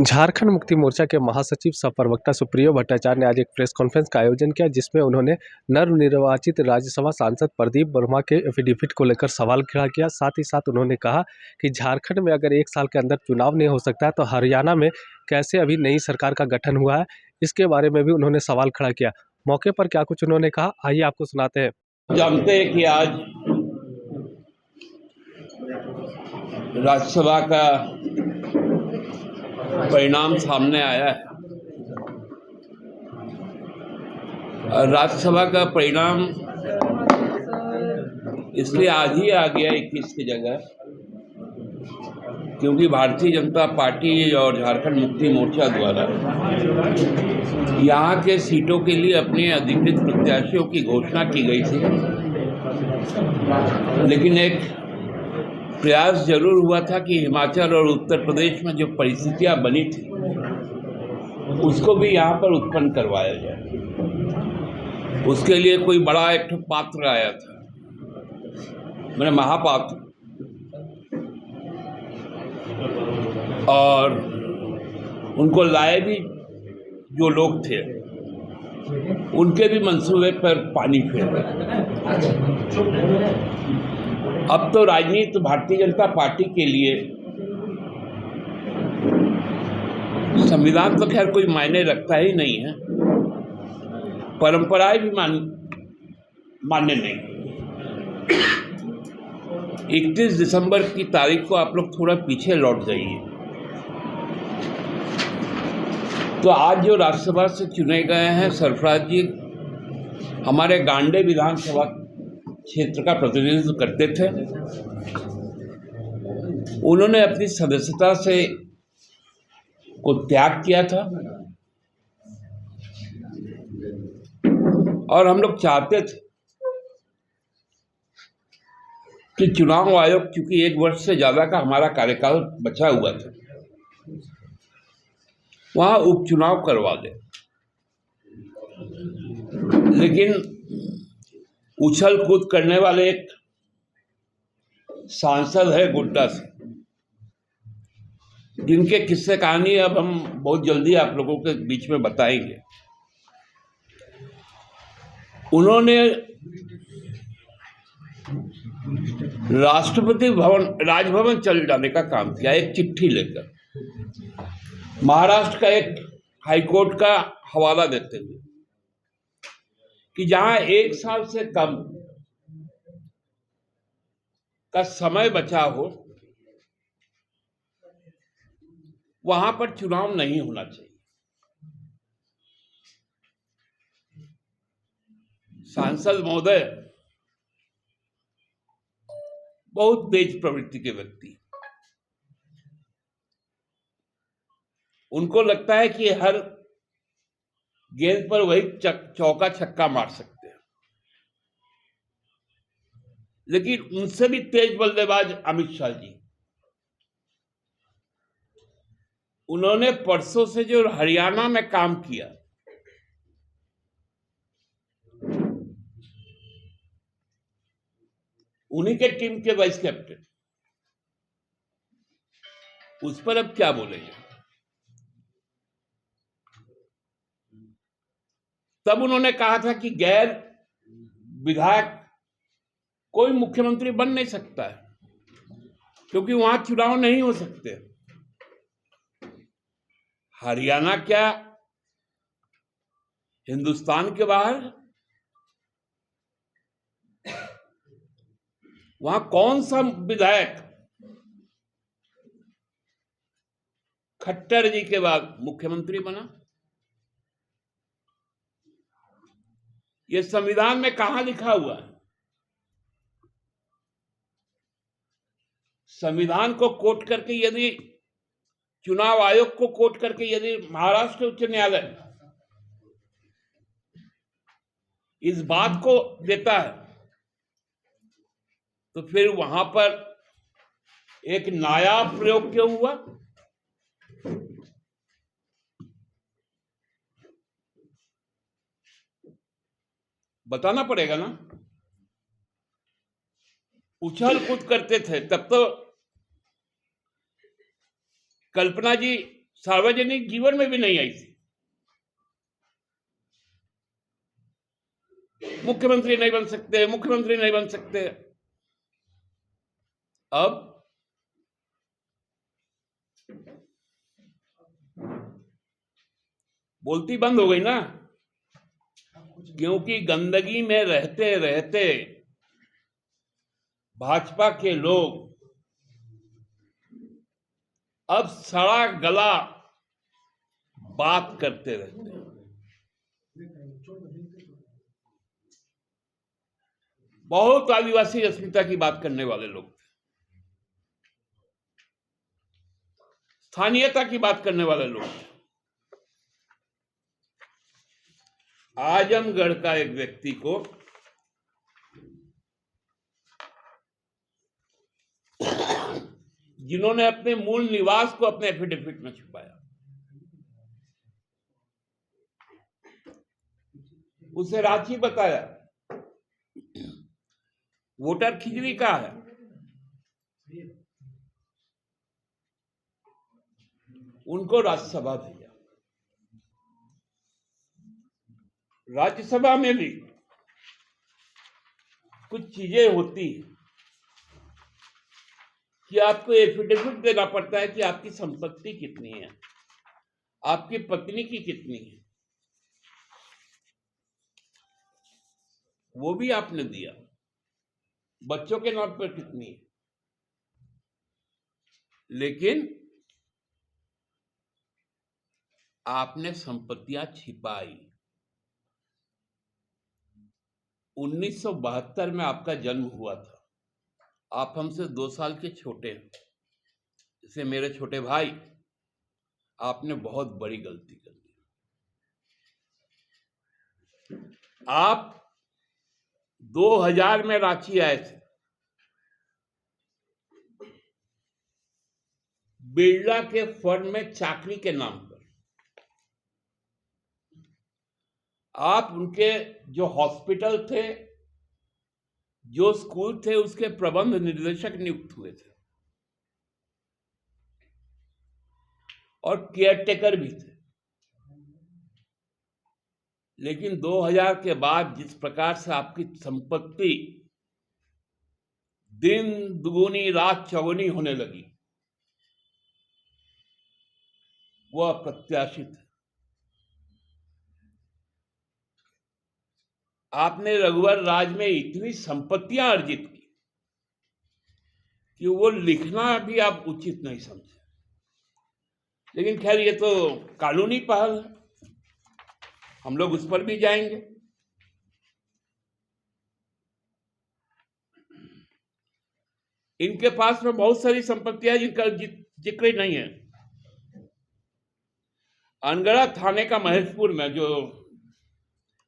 झारखंड मुक्ति मोर्चा के महासचिव सह प्रवक्ता सुप्रियो भट्टाचार्य ने आज एक प्रेस कॉन्फ्रेंस का आयोजन किया, जिसमें उन्होंने नवनिर्वाचित राज्यसभा सांसद प्रदीप वर्मा के एफिडेविट को लेकर सवाल खड़ा किया। साथ ही साथ उन्होंने कहा कि झारखंड में अगर 1 साल के अंदर चुनाव नहीं हो सकता है तो हरियाणा में कैसे अभी नई सरकार का गठन हुआ है, इसके बारे में भी उन्होंने सवाल खड़ा किया। मौके पर क्या कुछ उन्होंने कहा, आइए आपको सुनाते हैं। जानते हैं कि आज राज्यसभा का परिणाम सामने आया है। राज्यसभा का परिणाम इसलिए आज ही आ गया 21 की जगह, क्योंकि भारतीय जनता पार्टी और झारखंड मुक्ति मोर्चा द्वारा यहाँ के सीटों के लिए अपने अधिकृत प्रत्याशियों की घोषणा की गई थी, लेकिन एक प्रयास जरूर हुआ था कि हिमाचल और उत्तर प्रदेश में जो परिस्थितियां बनी थी उसको भी यहाँ पर उत्पन्न करवाया जाए। उसके लिए कोई बड़ा एक पात्र आया था, मैंने महापात्र, और उनको लाए भी जो लोग थे उनके भी मंसूबे पर पानी फेर रहे। अब तो राजनीति भारतीय जनता पार्टी के लिए संविधान तो खैर कोई मायने रखता ही नहीं है, परंपराएं भी मान्य नहीं। 31 दिसंबर की तारीख को आप लोग थोड़ा पीछे लौट जाइए तो आज जो राज्यसभा से चुने गए हैं सरफराज जी हमारे गांडे विधानसभा क्षेत्र का प्रतिनिधित्व करते थे। उन्होंने अपनी सदस्यता से को त्याग किया था और हम लोग चाहते थे कि चुनाव आयोग, क्योंकि 1 वर्ष से ज्यादा का हमारा कार्यकाल बचा हुआ था, वहां उपचुनाव करवा दे। लेकिन उछल कूद करने वाले एक सांसद है गोड्डा से, जिनके किस्से कहानी अब हम बहुत जल्दी आप लोगों के बीच में बताएंगे। उन्होंने राष्ट्रपति भवन, राजभवन चल जाने का काम किया, एक चिट्ठी लेकर महाराष्ट्र का एक हाईकोर्ट का हवाला देते हुए कि जहां 1 साल से कम का समय बचा हो वहां पर चुनाव नहीं होना चाहिए। सांसद महोदय बहुत तेज प्रवृत्ति के व्यक्ति, उनको लगता है कि हर गेंद पर वही चौका छक्का मार सकते हैं, लेकिन उनसे भी तेज बल्लेबाज अमित शाह जी, उन्होंने परसों से जो हरियाणा में काम किया, उन्हीं के टीम के वाइस कैप्टन, उस पर अब क्या बोलेंगे। तब उन्होंने कहा था कि गैर विधायक कोई मुख्यमंत्री बन नहीं सकता है, क्योंकि वहां चुनाव नहीं हो सकते। हरियाणा क्या हिंदुस्तान के बाहर, वहां कौन सा विधायक खट्टर जी के बाद मुख्यमंत्री बना? ये संविधान में कहां लिखा हुआ है? संविधान को कोट करके, यदि चुनाव आयोग को कोट करके यदि महाराष्ट्र उच्च न्यायालय इस बात को देता है तो फिर वहां पर एक नायाब प्रयोग क्यों हुआ? बताना पड़ेगा ना। उछल कूद करते थे तब तो कल्पना जी सार्वजनिक जीवन में भी नहीं आई थी। मुख्यमंत्री नहीं बन सकते, मुख्यमंत्री नहीं बन सकते। अब बोलती बंद हो गई ना, क्योंकि गंदगी में रहते रहते भाजपा के लोग अब सड़ा गला बात करते रहते हैं। बहुत आदिवासी अस्मिता की बात करने वाले लोग थे, स्थानीयता की बात करने वाले लोग थे। आजमगढ़ का एक व्यक्ति को जिन्होंने अपने मूल निवास को अपने एफिडेविट में छुपाया, उसे रांची बताया, वोटर खिचड़ी का है, उनको राज्यसभा भेजा। राज्यसभा में भी कुछ चीजें होती हैं कि आपको एफिडेविट देना पड़ता है कि आपकी संपत्ति कितनी है, आपकी पत्नी की कितनी है, वो भी आपने दिया, बच्चों के नाम पर कितनी है, लेकिन आपने संपत्तियां छिपाई। 1972 में आपका जन्म हुआ था, आप हमसे 2 साल के छोटे हैं, जैसे मेरे छोटे भाई, आपने बहुत बड़ी गलती कर दी। आप 2000 में रांची आए थे, बिरला के फर्म में चाकरी के नाम पर। आप उनके जो हॉस्पिटल थे, जो स्कूल थे, उसके प्रबंध निर्देशक नियुक्त हुए थे और केयरटेकर भी थे। लेकिन 2000 के बाद जिस प्रकार से आपकी संपत्ति दिन दुगुनी रात चौगुनी होने लगी, वो अप्रत्याशित है। आपने रघुवर राज में इतनी संपत्तियां अर्जित की कि वो लिखना भी आप उचित नहीं समझे। लेकिन खैर, ये तो कानूनी पहल है, हम लोग उस पर भी जाएंगे। इनके पास में बहुत सारी संपत्तियां जिनका जिक्र नहीं है। अनगढ़ा थाने का महेशपुर में जो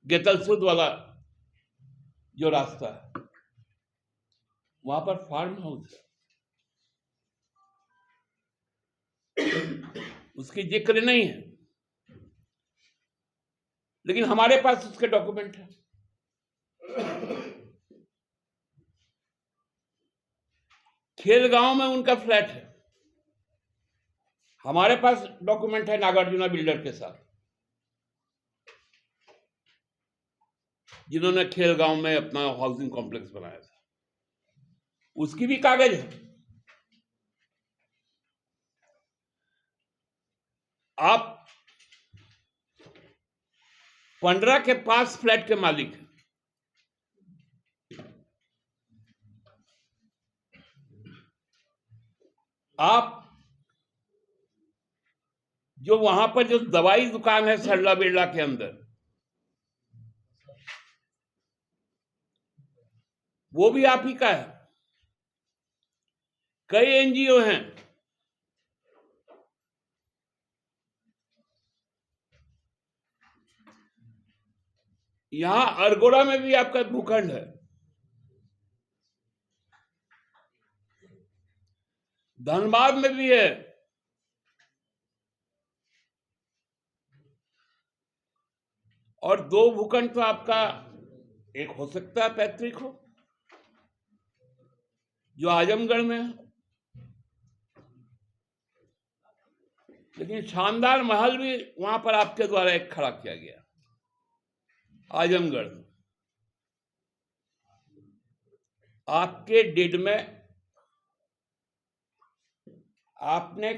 गेतलसुद वाला जो रास्ता है, वहां पर फार्म हाउस है, उसकी जिक्र नहीं है, लेकिन हमारे पास उसके डॉक्यूमेंट है। खेलगांव में उनका फ्लैट है, हमारे पास डॉक्यूमेंट है नागार्जुना बिल्डर के साथ, जिन्होंने खेलगांव में अपना हाउसिंग कॉम्प्लेक्स बनाया था, उसकी भी कागज है। आप 15 के पास फ्लैट के मालिक हैं। आप जो वहां पर जो दवाई दुकान है सरला बिरला के अंदर, वो भी आप ही का है। कई एनजीओ हैं, यहां अरगोड़ा में भी आपका भूखंड है, धनबाद में भी है, और 2 भूखंड तो आपका एक हो सकता है पैतृक हो, जो आजमगढ़ में है। लेकिन शानदार महल भी वहां पर आपके द्वारा एक खड़ा किया गया, आजमगढ़। आपके डेट में आपने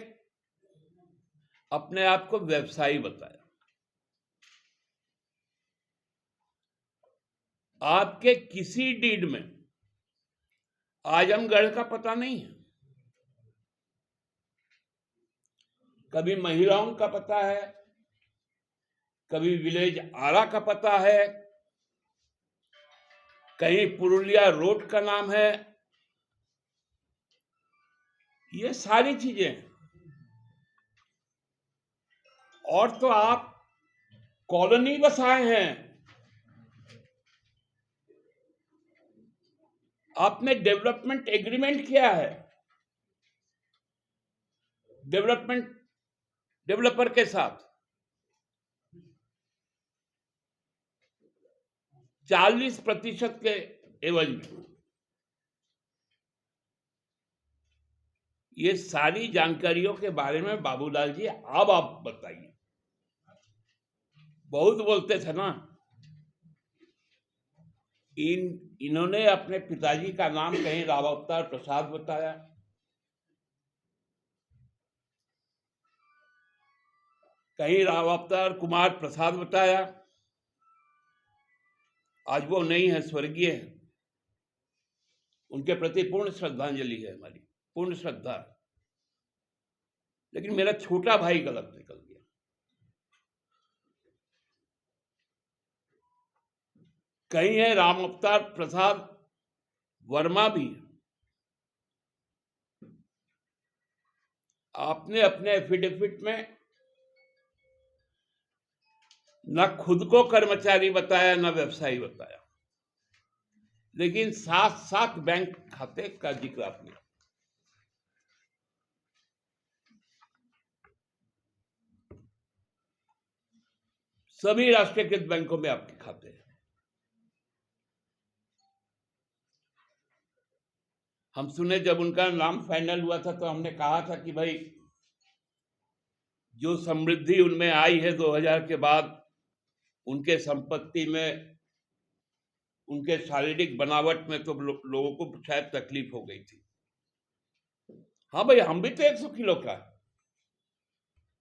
अपने आप को व्यवसायी बताया। आपके किसी डीड में आजमगढ़ का पता नहीं है। कभी महिलाओं का पता है, कभी विलेज आरा का पता है, कहीं पुरुलिया रोड का नाम है। ये सारी चीजें हैं। और तो आप कॉलोनी बसाए हैं, आपने डेवलपमेंट एग्रीमेंट किया है डेवलपर के साथ। 40% के एवज में। ये सारी जानकारियों के बारे में बाबूलाल जी अब आप बताइए। बहुत बोलते थे ना, इन्होंने अपने पिताजी का नाम कहीं राव अवतार प्रसाद बताया, कहीं राव अवतार कुमार प्रसाद बताया। आज वो नहीं है, स्वर्गीय है। उनके प्रति पूर्ण श्रद्धांजलि है हमारी, पूर्ण श्रद्धा। लेकिन मेरा छोटा भाई गलत निकल गया। कहीं है राम अवतार प्रसाद वर्मा भी। आपने अपने एफिडेविट में न खुद को कर्मचारी बताया, न व्यवसायी बताया, लेकिन 7 बैंक खाते का जिक्र आपने। सभी राष्ट्रीयकृत बैंकों में आपके खाते हैं। हम सुने जब उनका नाम फाइनल हुआ था तो हमने कहा था कि भाई जो समृद्धि उनमें आई है 2000 के बाद, उनके संपत्ति में, उनके शारीरिक बनावट में तो लोगों को शायद तकलीफ हो गई थी। हाँ भाई, हम भी तो 100 किलो का है।